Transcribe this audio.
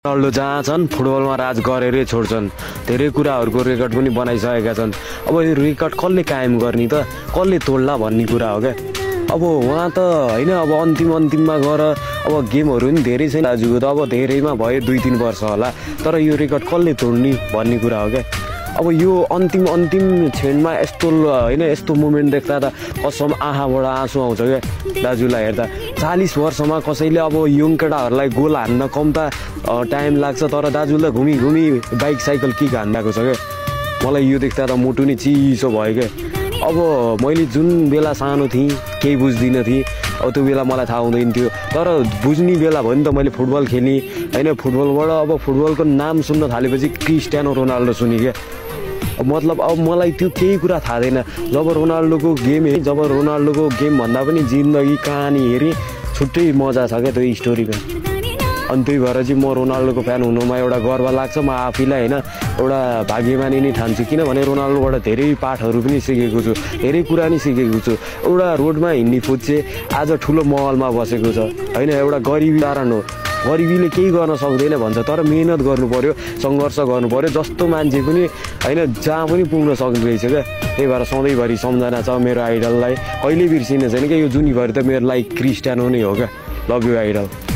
Ronaldo जहाँ छन् फुटबलमा राज गरेरै छोड्छन्। धेरै कुराहरूको रेकर्ड पनि बनाइसकेका छन्। अब यो रेकर्ड कसले कायम गर्ने त, कसले तोड्ला भन्ने कुरा हो क्या। अब उहाँ त होइन, अब अन्तिममा गएर अब गेमहरू पनि धेरै छैन दाजुको त, अब धेरैमा भयो 2-3 वर्ष होला, तर यो रेकर्ड कसले तोड्ने भन्ने कुरा हो क्या। अब यो अन्तिम क्षणमा यस्तो होइन, यस्तो मुमेन्ट देख्दा त कसम आँखाबाट आँसु आउँछ क्या दाजुलाई हेर्दा। 40 वर्षमा कसैले अब यङ केटाहरूलाई गोल हान्न कम त टाइम लाग्छ, तर दाजुले घुमी बाइक साइकल किक हान्दाको छ क्या। मलाई यो देख्दा त मुटु नै चिसो भयो क्या। अब मैले जुन बेला सानो थिएँ केही बुझ्दिनँ थिएँ, अब त्यो बेला मलाई थाहा हुँदैन थियो, तर बुझ्ने बेला भयो नि त। मैले फुटबल खेलेँ होइन, फुटबलबाट अब फुटबलको नाम सुन्न थालेपछि क्रिस्टियानो रोनाल्डो सुने क्या। मतलब अब मलाई त्यो केही कुरा थाहा थिएन। जब रोनाल्डोको गेम भन्दा पनि जिन्दगी कहानी हेरेँ, छुट्टै मजा छ क्या त्यो स्टोरीको। अनि त्यही भएर चाहिँ म रोनाल्डोको फ्यान हुनुमा एउटा गर्व लाग्छ। म आफैलाई होइन एउटा भाग्यमानी नै ठान्छु, किनभने रोनाल्डोबाट धेरै पाठहरू पनि सिकेको छु, धेरै कुरा नि सिकेको छु। एउटा रोडमा हिँड्ने फुच्चे आज ठुलो महलमा बसेको छ होइन। एउटा गरिबी कारण हो, गरिबीले केही गर्न सक्दैन भन्छ, तर मेहनत गर्नु पर्यो, सङ्घर्ष गर्नु पर्यो। जस्तो मान्छे पनि होइन जहाँ पनि पुग्न सक्ने रहेछ क्या। त्यही भएर सधैँभरि सम्झना छ मेरो आइडललाई, कहिले बिर्सिने छैन क्या। यो जुनीभरि त मेरो लागि क्रिस्टियानो नै हो क्या। Love you idol.